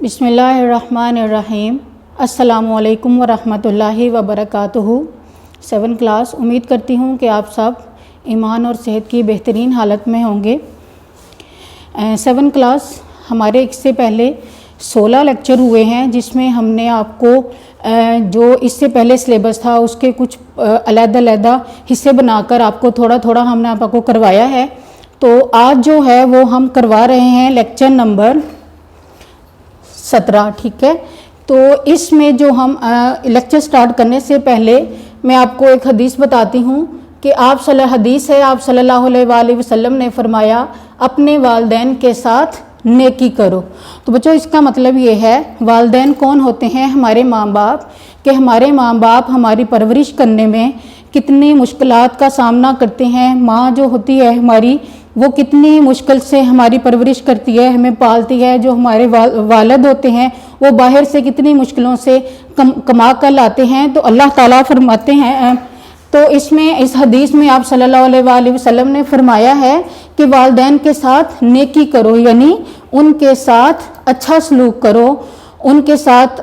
बिस्मिल्लाहिर्रहमानिर्रहीम। अस्सलामु अलैकुम वरहमतुल्लाहि वबरकातुहू। 7 क्लास। उम्मीद करती हूँ कि आप सब ईमान और सेहत की बेहतरीन हालत में होंगे। 7 क्लास हमारे इससे पहले 16 लेक्चर हुए हैं, जिसमें हमने आपको जो इससे पहले सिलेबस था उसके कुछ अलग-अलग हिस्से बनाकर आपको थोड़ा थोड़ा हमने आपको करवाया है। तो आज जो है वो हम करवा रहे हैं लेक्चर नंबर 17। ठीक है, तो इसमें जो हम लेक्चर स्टार्ट करने से पहले मैं आपको एक हदीस बताती हूँ कि हदीस है आप सल्लल्लाहु अलैहि वसल्लम ने फरमाया अपने वालिदैन के साथ नेकी करो। तो बच्चों इसका मतलब ये है, वालिदैन कौन होते हैं? हमारे माँ बाप। कि हमारे माँ बाप हमारी परवरिश करने में कितनी मुश्किलात का सामना करते हैं। माँ जो होती है हमारी, वो कितनी मुश्किल से हमारी परवरिश करती है, हमें पालती है। जो हमारे वालिद होते हैं वो बाहर से कितनी मुश्किलों से कमा कर लाते हैं। तो अल्लाह ताला फरमाते हैं, तो इसमें इस हदीस में आप सल्लल्लाहु अलैहि वसल्लम ने फरमाया है कि वालिदैन के साथ नेकी करो, यानी उनके साथ अच्छा सलूक करो, उनके साथ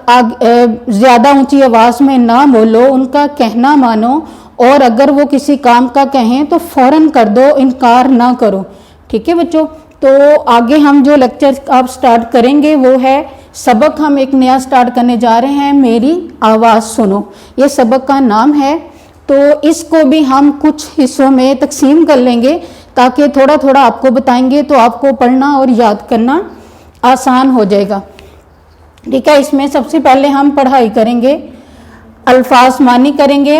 ज़्यादा ऊंची आवाज़ में ना बोलो, उनका कहना मानो, और अगर वो किसी काम का कहें तो फ़ौरन कर दो, इनकार ना करो। ठीक है बच्चों, तो आगे हम जो लेक्चर आप स्टार्ट करेंगे वो है सबक। हम एक नया स्टार्ट करने जा रहे हैं, मेरी आवाज़ सुनो। ये सबक का नाम है। तो इसको भी हम कुछ हिस्सों में तकसीम कर लेंगे ताकि थोड़ा थोड़ा आपको बताएंगे तो आपको पढ़ना और याद करना आसान हो जाएगा। ठीक है, इसमें सबसे पहले हम पढ़ाई करेंगे, अल्फाज मानी करेंगे,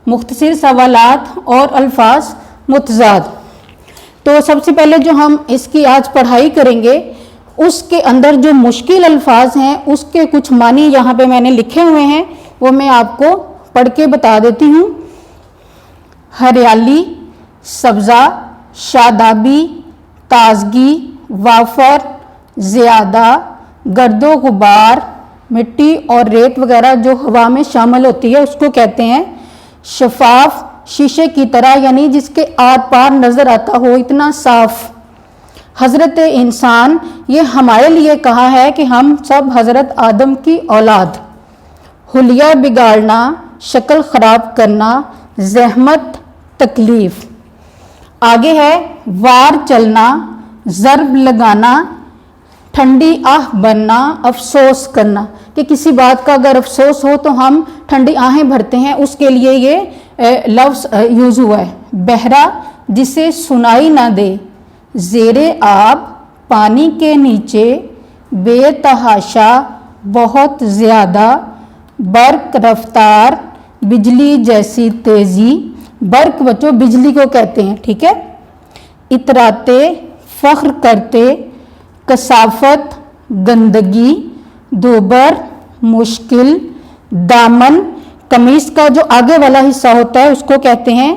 मुख्तसर सवालात और अल्फाज मुतजाद। तो सबसे पहले जो हम इसकी आज पढ़ाई करेंगे उसके अंदर जो मुश्किल अल्फाज हैं उसके कुछ मानी यहाँ पे मैंने लिखे हुए हैं, वो मैं आपको पढ़ के बता देती हूँ। हरियाली, सब्ज़ा, शादाबी, ताजगी, वाफर, ज़्यादा, गर्दो गुबार, मिट्टी और रेत वगैरह जो हवा में शामिल होती है उसको कहते हैं शफाफ, शीशे की तरह, यानी जिसके आर पार नज़र आता हो, इतना साफ। हज़रत इंसान, ये हमारे लिए कहा है कि हम सब हज़रत आदम की औलाद। हुलिया बिगाड़ना, शक्ल ख़राब करना, ज़हमत, तकलीफ़। आगे है वार चलना, ज़र्ब लगाना, ठंडी आह बनना, अफसोस करना। कि किसी बात का अगर अफसोस हो तो हम ठंडी आहें भरते हैं, उसके लिए ये लफ्ज़ यूज़ हुआ है। बहरा, जिसे सुनाई ना दे, ज़ेरे आब, पानी के नीचे, बेतहाशा, बहुत ज़्यादा, बर्क, रफ्तार, बिजली जैसी तेज़ी। बर्क बच्चों बिजली को कहते हैं। ठीक है, इतराते, फ़ख्र करते, कसाफत, गंदगी, दोबर, मुश्किल, दामन। कमीज का जो आगे वाला हिस्सा होता है उसको कहते हैं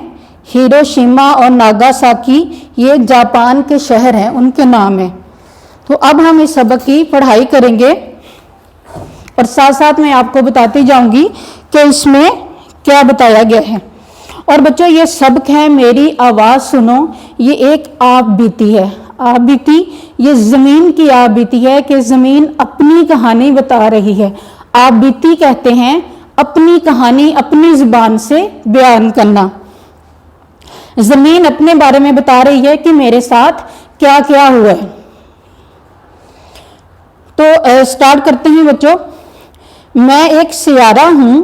हिरोशिमा और नागासाकी, ये जापान के शहर हैं, उनके नाम है। तो अब हम इस सबक की पढ़ाई करेंगे और साथ साथ मैं आपको बताती जाऊंगी कि इसमें क्या बताया गया है। और बच्चों ये सबक है मेरी आवाज़ सुनो, ये एक आप बीती है। आप बीती ये ज़मीन की आप बीती है कि ज़मीन अपनी कहानी बता रही है। आप बीती कहते हैं अपनी कहानी अपनी ज़ुबान से बयान करना। ज़मीन अपने बारे में बता रही है कि मेरे साथ क्या क्या हुआ है। तो स्टार्ट करते हैं बच्चों। मैं एक सियारा हूँ,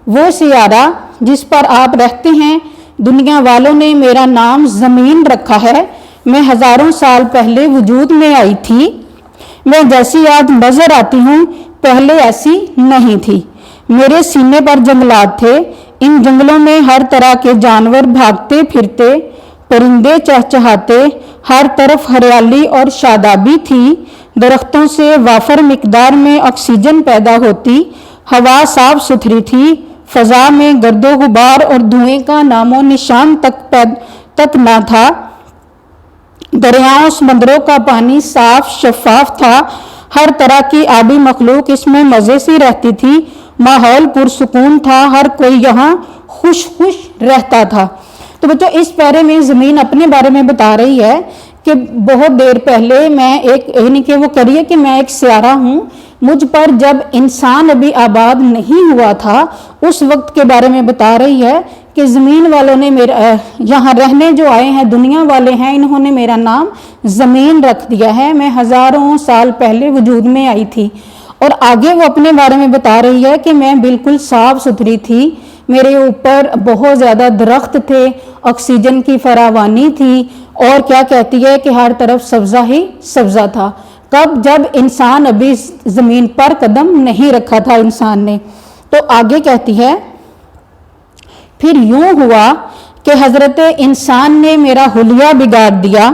वो सियारा जिस पर आप रहते हैं। दुनिया वालों ने मेरा नाम ज़मीन रखा है। मैं हज़ारों साल पहले वजूद में आई थी। मैं जैसी आज नज़र आती हूँ पहले ऐसी नहीं थी। मेरे सीने पर जंगलात थे, इन जंगलों में हर तरह के जानवर भागते फिरते, परिंदे चहचहाते, हर तरफ हरियाली और शादाबी थी। दरख्तों से वाफर मिकदार में ऑक्सीजन पैदा होती, हवा साफ सुथरी थी, फ़ज़ा में गर्दो गुबार और धुएं का नामो निशान तक ना था। दरियाओं समंदरों का पानी साफ शफाफ था। हर तरह की आबी मखलूक इसमें मज़े से रहती थी। माहौल पुरसुकून था, हर कोई यहाँ खुश खुश रहता था। तो बच्चों इस पैरे में ज़मीन अपने बारे में बता रही है کہ بہت دیر پہلے میں ایک یعنی کہ وہ کریے کہ میں ایک سیارہ ہوں، مجھ پر جب انسان ابھی آباد نہیں ہوا تھا اس وقت کے بارے میں بتا رہی ہے کہ زمین والوں نے میرا یہاں رہنے جو آئے ہیں دنیا والے ہیں، انہوں نے میرا نام زمین رکھ دیا ہے، میں ہزاروں سال پہلے وجود میں آئی تھی۔ اور آگے وہ اپنے بارے میں بتا رہی ہے کہ میں بالکل صاف ستھری تھی، میرے اوپر بہت زیادہ درخت تھے، آکسیجن کی فراوانی تھی، اور کیا کہتی ہے کہ ہر طرف سبزہ ہی سبزہ تھا۔ کب؟ جب انسان ابھی زمین پر قدم نہیں رکھا تھا انسان نے۔ تو آگے کہتی ہے پھر یوں ہوا کہ حضرت انسان نے میرا حلیہ بگاڑ دیا،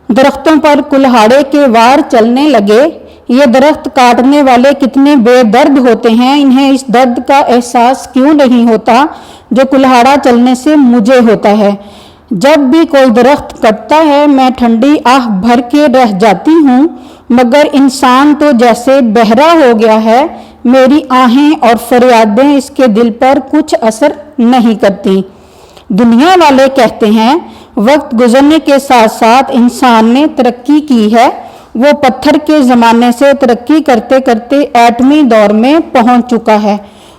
درختوں پر کلہاڑے کے وار چلنے لگے۔ یہ درخت کاٹنے والے کتنے بے درد ہوتے ہیں، انہیں اس درد کا احساس کیوں نہیں ہوتا جو کلہاڑا چلنے سے مجھے ہوتا ہے۔ جب بھی کوئی درخت کٹتا ہے میں ٹھنڈی آہ بھر کے رہ جاتی ہوں، مگر انسان تو جیسے بہرا ہو گیا ہے، میری آہیں اور فریادیں اس کے دل پر کچھ اثر نہیں کرتی۔ دنیا والے کہتے ہیں وقت گزرنے کے ساتھ ساتھ انسان نے ترقی کی ہے، وہ پتھر کے زمانے سے ترقی کرتے کرتے ایٹمی دور میں پہنچ چکا ہے،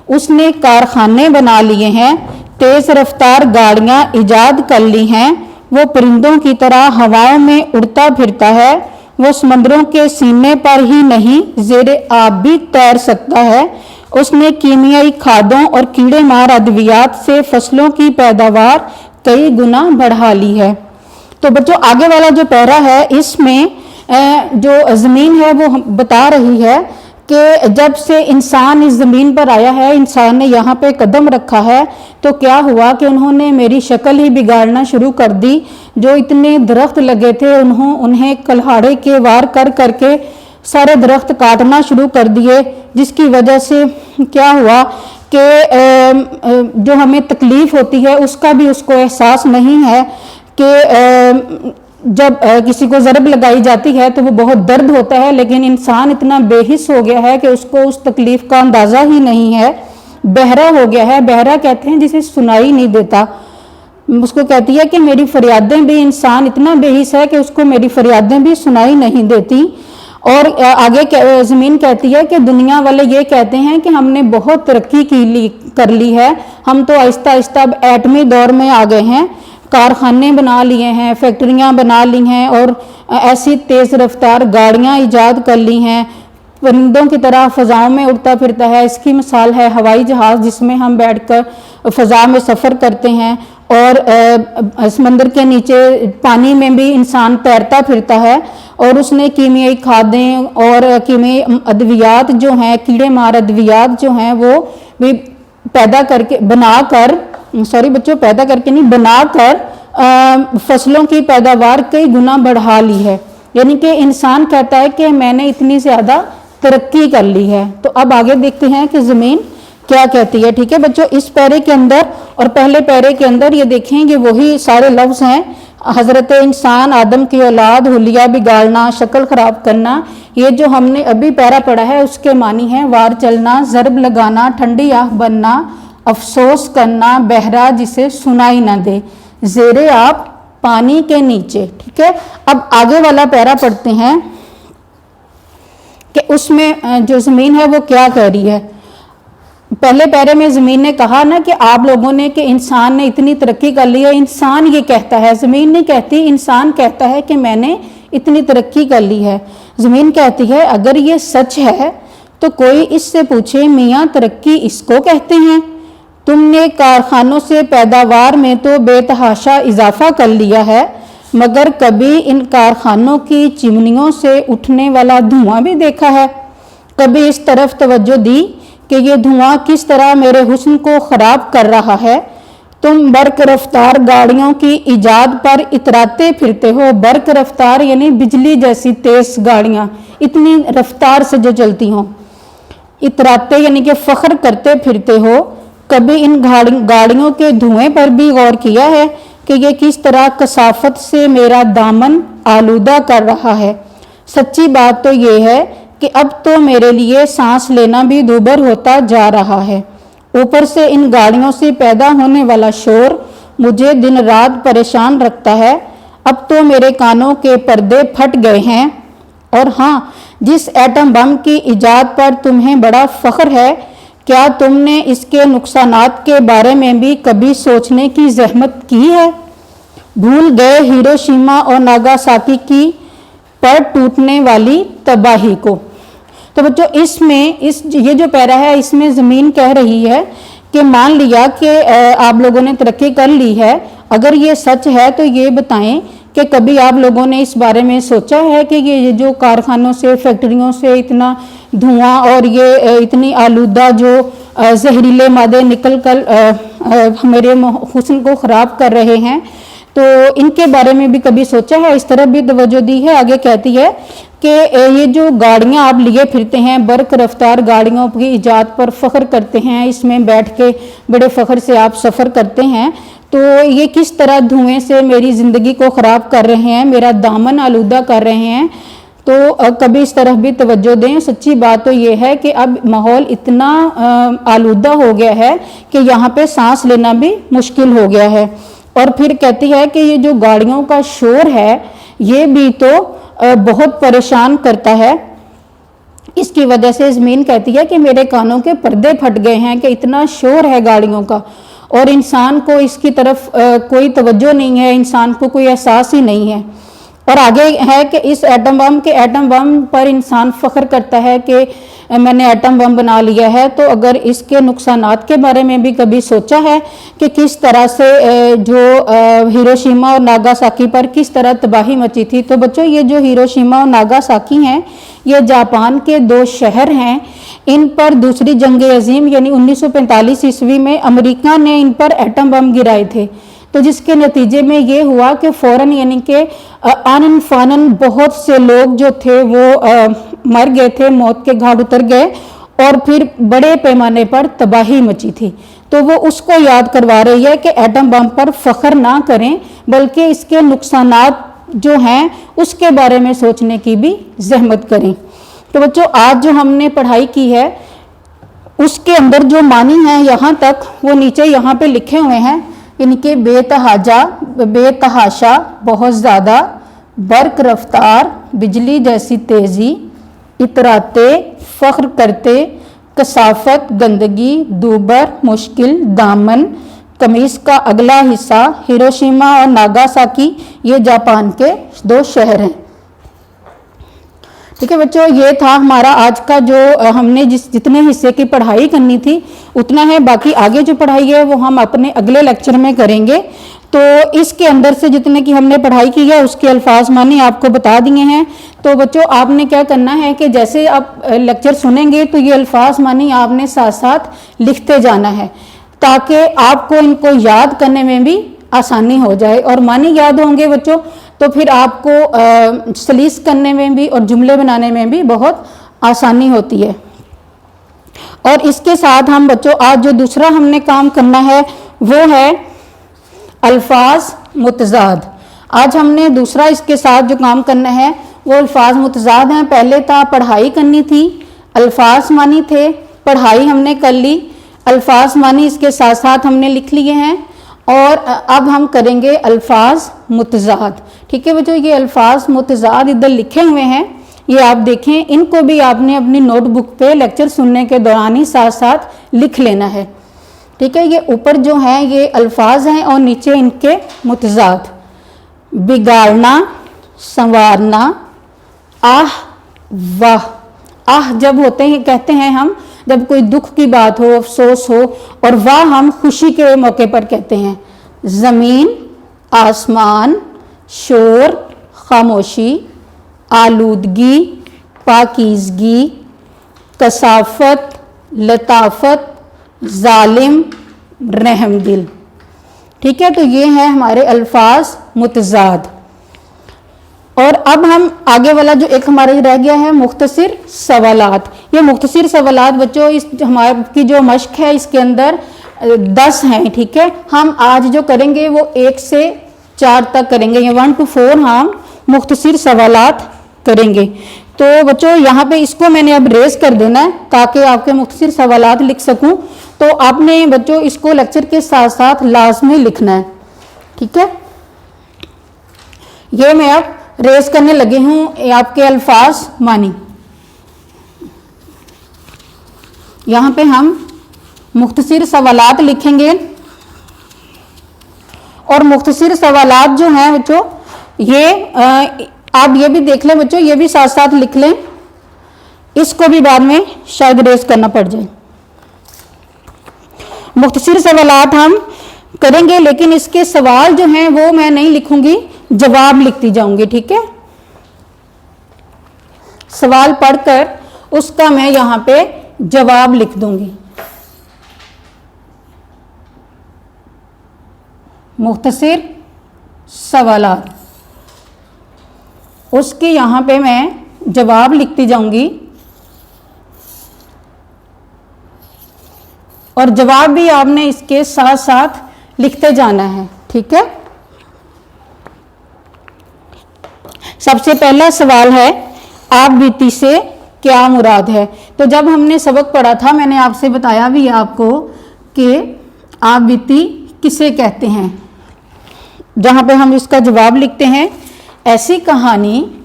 اس نے کارخانے بنا لیے ہیں، تیز رفتار گاڑیاں ایجاد کر لی ہیں، وہ پرندوں کی طرح ہواؤں میں اڑتا پھرتا ہے، وہ سمندروں کے سینے پر ہی نہیں زیر آب بھی تیر سکتا ہے، اس نے کیمیائی کھادوں اور کیڑے مار ادویات سے فصلوں کی پیداوار کئی گنا بڑھا لی ہے۔ تو بچوں آگے والا جو پیرا ہے اس میں جو زمین ہے وہ بتا رہی ہے کہ جب سے انسان اس زمین پر آیا ہے، انسان نے یہاں پہ قدم رکھا ہے، تو کیا ہوا کہ انہوں نے میری شکل ہی بگاڑنا شروع کر دی۔ جو اتنے درخت لگے تھے انہیں کلہاڑے کے وار کر کر کے سارے درخت کاٹنا شروع کر دیے، جس کی وجہ سے کیا ہوا کہ جو ہمیں تکلیف ہوتی ہے اس کا بھی اس کو احساس نہیں ہے کہ جب کسی کو ضرب لگائی جاتی ہے تو وہ بہت درد ہوتا ہے، لیکن انسان اتنا بے حس ہو گیا ہے کہ اس کو اس تکلیف کا اندازہ ہی نہیں ہے، بہرا ہو گیا ہے۔ بہرا کہتے ہیں جسے سنائی نہیں دیتا، اس کو کہتی ہے کہ میری فریادیں بھی، انسان اتنا بے حس ہے کہ اس کو میری فریادیں بھی سنائی نہیں دیتی۔ اور آگے زمین کہتی ہے کہ دنیا والے یہ کہتے ہیں کہ ہم نے بہت ترقی کر لی ہے، ہم تو آہستہ آہستہ اب ایٹمی دور میں آ گئے ہیں، کارخانے بنا لیے ہیں، فیکٹریاں بنا لی ہیں، اور ایسی تیز رفتار گاڑیاں ایجاد کر لی ہیں، پرندوں کی طرح فضاؤں میں اڑتا پھرتا ہے۔ اس کی مثال ہے ہوائی جہاز جس میں ہم بیٹھ کر فضا میں سفر کرتے ہیں، اور سمندر کے نیچے پانی میں بھی انسان تیرتا پھرتا ہے، اور اس نے کیمیائی کھادیں اور کیمیائی ادویات جو ہیں، کیڑے مار ادویات جو ہیں وہ بھی بنا کر فصلوں کی پیداوار کئی گنا بڑھا لی ہے۔ یعنی کہ انسان کہتا ہے کہ میں نے اتنی زیادہ ترقی کر لی ہے۔ تو اب آگے دیکھتے ہیں کہ زمین کیا کہتی ہے۔ ٹھیک ہے بچوں، اس پیرے کے اندر اور پہلے پیرے کے اندر یہ دیکھیں گے وہی سارے لفظ ہیں، حضرت انسان، آدم کی اولاد، حلیہ بگاڑنا، شکل خراب کرنا۔ یہ جو ہم نے ابھی پیرا پڑھا ہے اس کے معنی ہیں وار چلنا، ضرب لگانا، ٹھنڈی آہ بننا، افسوس کرنا، بہرا جسے سنائی نہ دے، زیر آب پانی کے نیچے۔ ٹھیک ہے، اب آگے والا پیرا پڑھتے ہیں کہ اس میں جو زمین ہے وہ کیا کہہ رہی ہے۔ پہلے پیرے میں زمین نے کہا نا کہ آپ لوگوں نے کہ انسان نے اتنی ترقی کر لی ہے، انسان یہ کہتا ہے، زمین نہیں کہتی، انسان کہتا ہے کہ میں نے اتنی ترقی کر لی ہے۔ زمین کہتی ہے اگر یہ سچ ہے تو کوئی اس سے پوچھے میاں ترقی اس کو کہتے ہیں؟ تم نے کارخانوں سے پیداوار میں تو بے تحاشا اضافہ کر لیا ہے، مگر کبھی ان کارخانوں کی چمنیوں سے اٹھنے والا دھواں بھی دیکھا ہے؟ کبھی اس طرف توجہ دی کہ یہ دھواں کس طرح میرے حسن کو خراب کر رہا ہے؟ تم برق رفتار گاڑیوں کی ایجاد پر اتراتے پھرتے ہو۔ برق رفتار یعنی بجلی جیسی تیز گاڑیاں، اتنی رفتار سے جو چلتی ہوں۔ اتراتے یعنی کہ فخر کرتے پھرتے ہو۔ کبھی ان گاڑیوں کے دھوئیں پر بھی غور کیا ہے کہ یہ کس طرح کثافت سے میرا دامن آلودہ کر رہا ہے؟ سچی بات تو یہ ہے کہ اب تو میرے لیے سانس لینا بھی دوبھر ہوتا جا رہا ہے۔ اوپر سے ان گاڑیوں سے پیدا ہونے والا شور مجھے دن رات پریشان رکھتا ہے۔ अब तो मेरे कानों के पर्दे फट गए हैं। और हाँ, जिस एटम बम की इजाद पर तुम्हें बड़ा फख्र है, क्या तुमने इसके नुकसानात के बारे में भी कभी सोचने की जहमत की है? भूल गए हिरोशिमा और नागासाकी की पर टूटने वाली तबाही को। तो बच्चों इसमें ये जो पैरा है इसमें ज़मीन कह रही है कि मान लिया कि आप लोगों ने तरक्की कर ली है, अगर ये सच है तो ये बताएं कि कभी आप लोगों ने इस बारे में सोचा है कि ये जो कारखानों से, फैक्ट्रियों से इतना धुआं और ये इतनी आलूदा जो जहरीले मादे निकल कर हमारे हुस्न को ख़राब कर रहे हैं, तो इनके बारे में भी कभी सोचा है? इस तरफ भी तवज्जो दी है। आगे कहती है कि ये जो गाड़ियाँ आप लिए फिरते हैं, बर्क रफ्तार गाड़ियों की इजाद पर फ़ख्र करते हैं, इसमें बैठ के बड़े फ़ख्र से आप सफ़र करते हैं, तो ये किस तरह धुएं से मेरी ज़िंदगी को ख़राब कर रहे हैं, मेरा दामन आलूदा कर रहे हैं। तो कभी इस तरफ भी तवज्जो दें। सच्ची बात तो ये है कि अब माहौल इतना आलूदा हो गया है कि यहाँ पे सांस लेना भी मुश्किल हो गया है। और फिर कहती है कि ये जो गाड़ियों का शोर है ये भी तो बहुत परेशान करता है। इसकी वजह से ज़मीन कहती है कि मेरे कानों के पर्दे फट गए हैं कि इतना शोर है गाड़ियों का, और इंसान को इसकी तरफ कोई तवज्जो नहीं है, इंसान को कोई एहसास ही नहीं है। और आगे है कि इस एटम बम पर इंसान फ़ख्र करता है कि मैंने एटम बम बना लिया है, तो अगर इसके नुकसानात के बारे में भी कभी सोचा है कि किस तरह से जो हिरोशिमा और नागासाकी पर किस तरह तबाही मची थी। तो बच्चों ये जो हिरोशिमा और नागासाकी हैं ये जापान के 2 शहर हैं। इन पर दूसरी जंग अजीम यानी 1945 ईस्वी में अमेरिका ने इन पर एटम बम गिराए थे। तो जिसके नतीजे में ये हुआ कि फ़ौरन यानी कि आनन फानन बहुत से लोग जो थे वो मर गए थे, मौत के घाट उतर गए, और फिर बड़े पैमाने पर तबाही मची थी। तो वो उसको याद करवा रही है कि एटम बम पर फ़ख्र ना करें, बल्कि इसके नुकसानात जो हैं उसके बारे में सोचने की भी जहमत करें। तो बच्चों आज जो हमने पढ़ाई की है उसके अंदर जो मानी है यहाँ तक, वो नीचे यहाँ पे लिखे हुए हैं। इनके बेतहाशा, बहुत ज़्यादा, बर्क रफ्तार, बिजली जैसी तेज़ी, इतराते, फ़ख्र करते, कसाफत, गंदगी, दूबर, मुश्किल, दामन, कमीज़ का अगला हिस्सा। हिरोशिमा और नागासाकी ये जापान के 2 शहर हैं। ठीक है बच्चों, ये था हमारा आज का जो हमने जितने हिस्से की पढ़ाई करनी थी उतना है। बाकी आगे जो पढ़ाई है वो हम अपने अगले लेक्चर में करेंगे। तो इसके अंदर से जितने की हमने पढ़ाई की है उसके अल्फाज मानी आपको बता दिए हैं। तो बच्चों आपने क्या करना है कि जैसे आप लेक्चर सुनेंगे तो ये अल्फाज मानी आपने साथ साथ लिखते जाना है, ताकि आपको इनको याद करने में भी आसानी हो जाए। और मानी याद होंगे बच्चों तो फिर आपको सलीस करने में भी और जुमले बनाने में भी बहुत आसानी होती है। और इसके साथ हम बच्चों आज जो दूसरा हमने काम करना है वो है अल्फाज मुतज़ाद। आज हमने दूसरा इसके साथ जो काम करना है वो अल्फाज मुतज़ाद हैं। पहले था पढ़ाई करनी थी, अल्फाज मानी थे, पढ़ाई हमने कर ली, अल्फाज मानी इसके साथ साथ हमने लिख लिए हैं, और अब हम करेंगे अल्फाज मुतज़ाद। ठीक है बच्चों, ये अल्फाज मुतज़ाद इधर लिखे हुए हैं, ये आप देखें। इनको भी आपने अपनी नोटबुक पे लेक्चर सुनने के दौरान ही साथ साथ लिख लेना है। ठीक है, ये ऊपर जो है ये अल्फाज हैं और नीचे इनके मुतज़ाद। बिगाड़ना, संवारना, आह वाह। आह जब होते हैं कहते हैं हम जब कोई दुख की बात हो, अफसोस हो, और वाह हम खुशी के मौके पर कहते हैं। ज़मीन, आसमान, शोर, खामोशी, आलूदगी, पाकीज़गी, कसाफत, लताफत, जालिम, रहमदिल। ठीक है, तो ये है हमारे अल्फाज मुतज़ाद। और अब हम आगे वाला जो एक हमारा रह गया है मुख्तसिर सवालात। ये मुख्तसिर सवालात बच्चों इस हमारी जो मश्क है इसके अंदर 10 हैं। ठीक है, हम आज जो करेंगे वो 1 से 4 तक करेंगे, ये 1 to 4 हम मुख्तसिर सवालात करेंगे। तो बच्चों यहाँ पे इसको मैंने अब रेस कर देना है ताकि आपके मुख्तसिर सवालात लिख सकूँ। तो आपने बच्चों इसको लेक्चर के साथ साथ लाजमी लिखना है। ठीक है, ये मैं अब रेस करने लगी हूं आपके अल्फाज मानी। यहां पे हम मुख्तसर सवालात लिखेंगे और मुख्तसर सवालात जो हैं बच्चों ये आप ये भी देख लें बच्चों, ये भी साथ साथ लिख लें, इसको भी बाद में शायद रेस करना पड़ जाए। मुख्तसर सवालात हम करेंगे लेकिन इसके सवाल जो हैं वो मैं नहीं लिखूंगी, जवाब लिखती जाऊंगी, ठीक है। सवाल पढ़कर उसका मैं यहां पे जवाब लिख दूंगी। मुख्तसर सवालात, उसके यहां पे मैं जवाब लिखती जाऊंगी और जवाब भी आपने इसके साथ साथ लिखते जाना है, ठीक है। सबसे पहला सवाल है आप बीती से क्या मुराद है। तो जब हमने सबक पढ़ा था मैंने आपसे बताया भी आपको कि आप बीती किसे कहते हैं, जहां पे हम इसका जवाब लिखते हैं ऐसी कहानी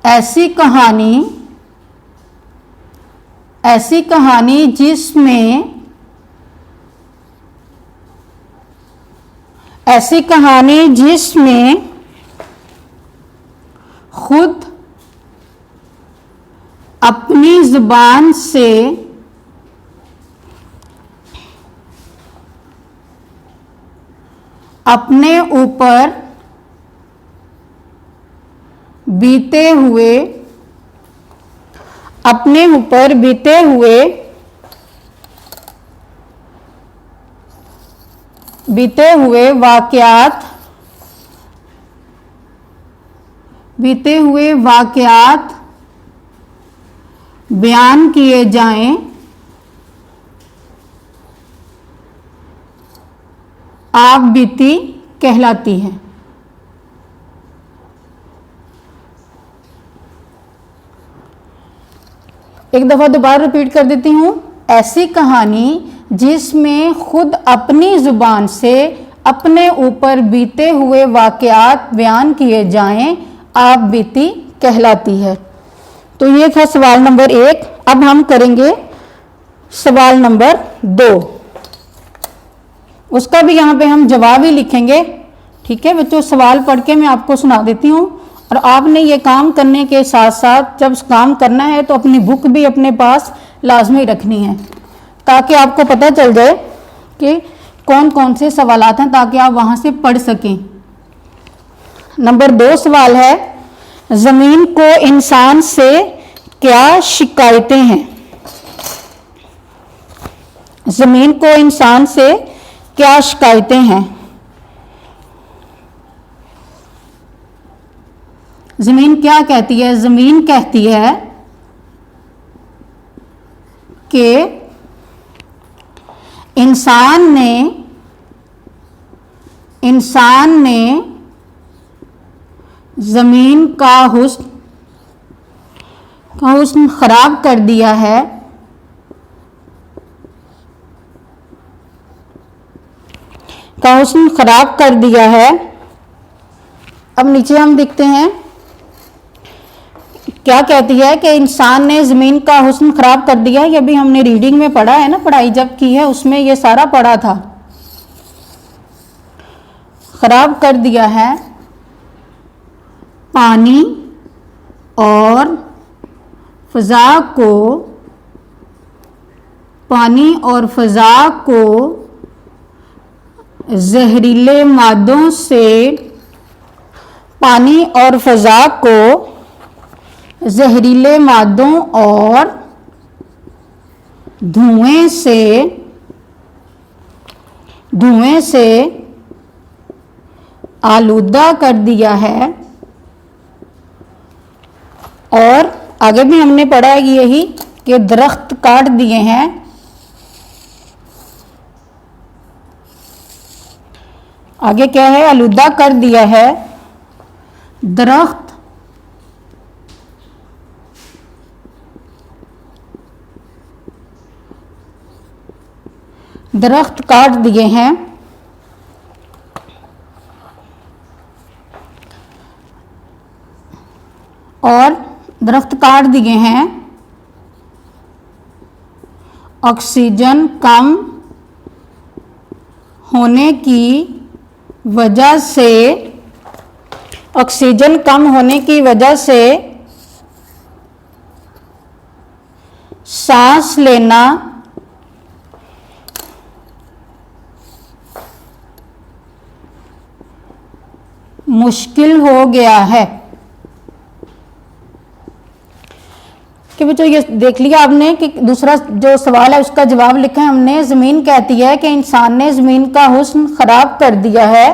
ऐसी कहानी ऐसी कहानी जिसमें ऐसी कहानी जिसमें खुद अपनी जुबान से अपने ऊपर बीते हुए वाकयात बयान किए जाएं, आप बीती कहलाती है। एक दफा दोबारा रिपीट कर देती हूं, ऐसी कहानी जिसमें खुद अपनी जुबान से अपने ऊपर बीते हुए वाकयात बयान किए जाएं, आप बीती कहलाती है। तो ये था सवाल नंबर 1। अब हम करेंगे सवाल नंबर 2, उसका भी यहाँ पे हम जवाब ही लिखेंगे, ठीक है बच्चों। सवाल पढ़ के मैं आपको सुना देती हूँ और आपने ये काम करने के साथ साथ जब काम करना है तो अपनी बुक भी अपने पास लाजमी रखनी है ताकि आपको पता चल जाए कि कौन कौन से सवालात हैं, ताकि आप वहाँ से पढ़ सकें। नंबर 2 सवाल है, ज़मीन को इंसान से क्या शिकायतें हैं। ज़मीन को इंसान से क्या शिकायतें हैं। ज़मीन क्या कहती है। ज़मीन कहती है कि इंसान ने ज़मीन का हुस्न खराब कर दिया है। अब नीचे हम देखते हैं क्या कहती है कि इंसान ने ज़मीन का हुस्न खराब कर दिया। ये भी हमने रीडिंग में पढ़ा है ना, पढ़ाई जब की है उसमें ये सारा पढ़ा था। खराब कर दिया है पानी और फ़ज़ा को जहरीले मादों से जहरीले मादों और धुएं से आलूदा कर दिया है। और आगे भी हमने पढ़ा है यही कि दरख्त काट दिए हैं। आगे क्या है, आलूदा कर दिया है दरख्त काट दिए हैं और दरख्त काट दिए हैं, ऑक्सीजन कम होने की वजह से, ऑक्सीजन कम होने की वजह से सांस लेना मुश्किल हो गया है। कि बच्चों ये देख लिया आपने कि दूसरा जो सवाल है उसका जवाब लिखा है हमने। ज़मीन कहती है कि इंसान ने ज़मीन का हुस्न ख़राब कर दिया है,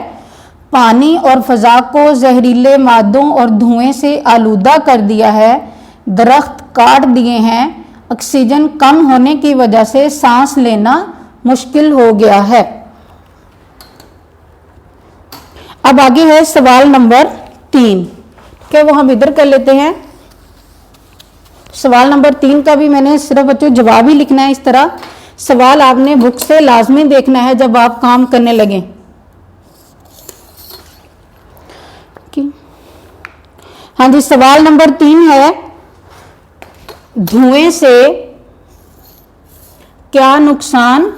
पानी और फ़ज़ा को जहरीले मादों और धुएं से आलूदा कर दिया है, दरख्त काट दिए हैं, ऑक्सीजन कम होने की वजह से सांस लेना मुश्किल हो गया है। अब आगे है सवाल नंबर 3। क्या वो हम इधर कर लेते हैं। सवाल नंबर 3 का भी मैंने सिर्फ बच्चों जवाब ही लिखना है। इस तरह सवाल आपने बुक से लाजमी देखना है जब आप काम करने लगें। हाँ जी, सवाल नंबर 3 है, धुएं से क्या नुकसान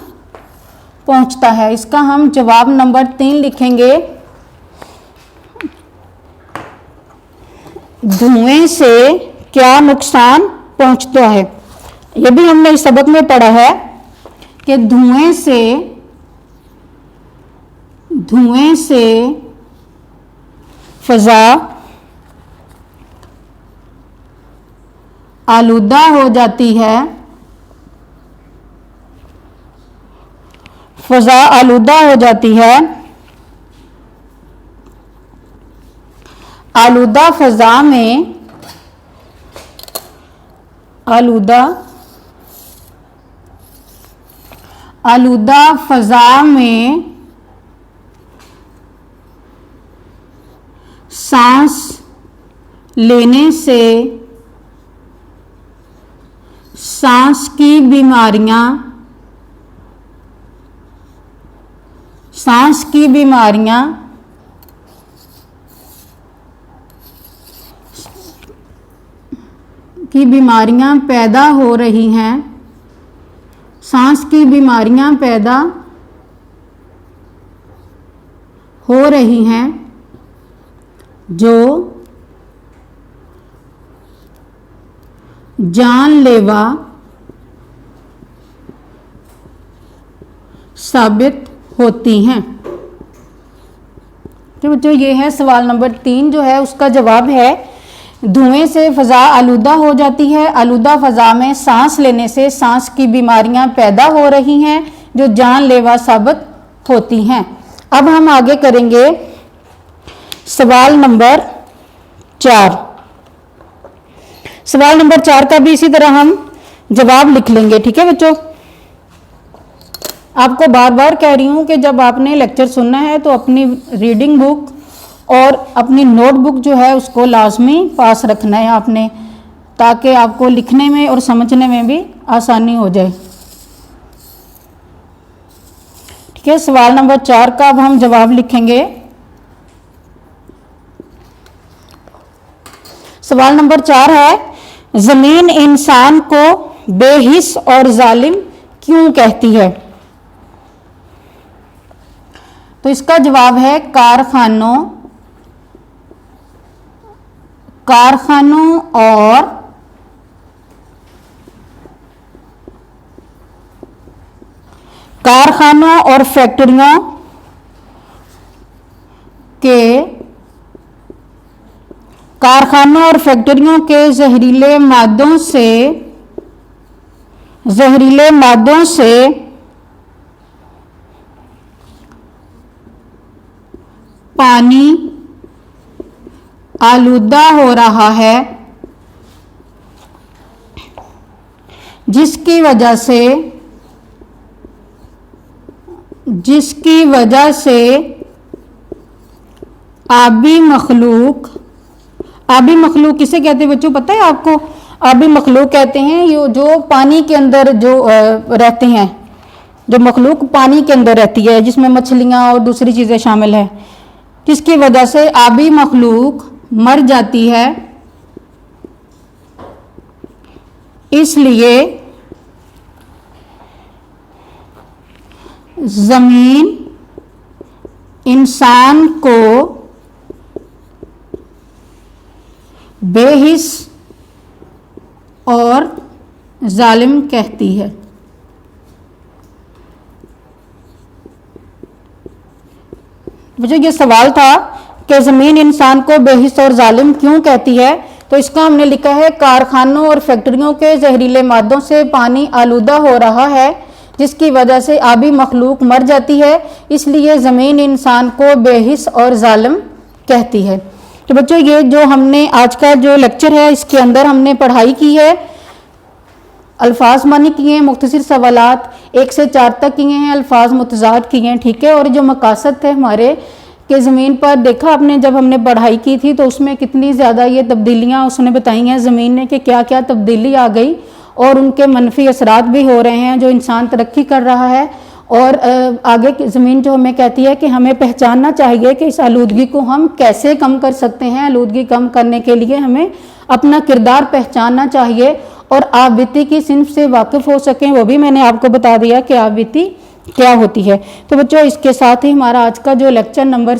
पहुंचता है। इसका हम जवाब नंबर 3 लिखेंगे, धुएं से क्या नुकसान पहुंचता है। यह भी हमने इस सबक में पढ़ा है कि धुएं से फ़ज़ा आलूदा हो जाती है, फ़ज़ा आलूदा हो जाती है। आलूदा फ़ज़ा में आलूदा फ़ज़ा में सांस लेने से सांस की बीमारियां पैदा हो रही हैं, सांस की बीमारियां पैदा हो रही हैं जो जानलेवा साबित होती हैं। तो बच्चों ये है सवाल नंबर 3 जो है उसका जवाब है, धुएं से फ़ज़ा आलूदा हो जाती है, आलूदा फ़ज़ा में सांस लेने से सांस की बीमारियां पैदा हो रही हैं जो जानलेवा साबित होती हैं। अब हम आगे करेंगे सवाल नंबर 4। सवाल नंबर 4 का भी इसी तरह हम जवाब लिख लेंगे। ठीक है बच्चों, आपको बार बार कह रही हूं कि जब आपने लेक्चर सुनना है तो अपनी रीडिंग बुक और अपनी नोटबुक जो है उसको लाजमी पास रखना है आपने, ताकि आपको लिखने में और समझने में भी आसानी हो जाए। ठीक है, सवाल नंबर 4 का अब हम जवाब लिखेंगे। सवाल नंबर 4 है, ज़मीन इंसान को बेहिस और जालिम क्यों कहती है। तो इसका जवाब है, कारखानों और फैक्ट्रियों के जहरीले मादों से पानी आलूदा हो रहा है, जिसकी वजह से आबी मखलूक किसे कहते हैं बच्चों, पता है आपको? आबी मखलूक कहते हैं ये जो पानी के अंदर जो रहते हैं, जो मखलूक पानी के अंदर रहती है, जिसमें मछलियां और दूसरी चीज़ें शामिल है, जिसकी वजह से आबी मखलूक मर जाती है इसलिए जमीन इंसान को बेहिस और जालिम कहती है। मुझे ये सवाल था कि ज़मीन इंसान को बेहिस और जालिम क्यों कहती है, तो इसका हमने लिखा है कारखानों और फैक्ट्रियों के जहरीले मादों से पानी आलूदा हो रहा है, जिसकी वजह से आबी मखलूक मर जाती है, इसलिए ज़मीन इंसान को बेहिस और जालिम कहती है। तो बच्चों ये जो हमने आज का जो लेक्चर है इसके अंदर हमने पढ़ाई की है, अल्फाज मानी किए हैं, मुख्तसर सवालात 1 से 4 तक किए हैं, अल्फाज मुतजाद किए हैं, ठीक है। और जो मकासद थे हमारे कि ज़मीन पर देखा आपने जब हमने पढ़ाई की थी तो उसमें कितनी ज़्यादा ये तब्दीलियाँ उसने बताई हैं ज़मीन ने कि क्या क्या तब्दीली आ गई और उनके मनफी असरात भी हो रहे हैं, जो इंसान तरक्की कर रहा है। और आगे की ज़मीन जो हमें कहती है कि हमें पहचानना चाहिए कि इस आलूदगी को हम कैसे कम कर सकते हैं। आलूदगी कम करने के लिए हमें अपना किरदार पहचानना चाहिए और आबीती की सिंफ से वाकिफ़ हो सकें, वो भी मैंने आपको बता दिया कि आबीती क्या होती है। तो बच्चों इसके साथ ही हमारा आज का जो लेक्चर नंबर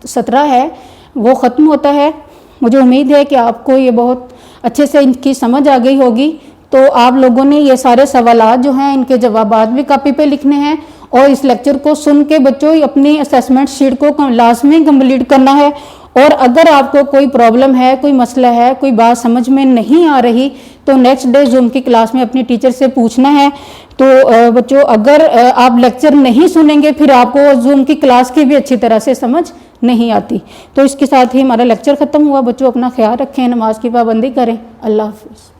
17 है वो ख़त्म होता है। मुझे उम्मीद है कि आपको ये बहुत अच्छे से इनकी समझ आ गई होगी। तो आप लोगों ने ये सारे सवालात जो हैं इनके जवाबात भी कापी पे लिखने हैं और इस लेक्चर को सुन के बच्चों अपनी असेसमेंट शीट को लाजमी कंप्लीट करना है। और अगर आपको कोई प्रॉब्लम है, कोई मसला है, कोई बात समझ में नहीं आ रही तो नेक्स्ट डे जूम की क्लास में अपनी टीचर से पूछना है। तो बच्चों अगर आप लेक्चर नहीं सुनेंगे फिर आपको जूम की क्लास की भी अच्छी तरह से समझ नहीं आती। तो इसके साथ ही हमारा लेक्चर ख़त्म हुआ। बच्चों अपना ख्याल रखें, नमाज की पाबंदी करें। अल्लाह हाफिज़।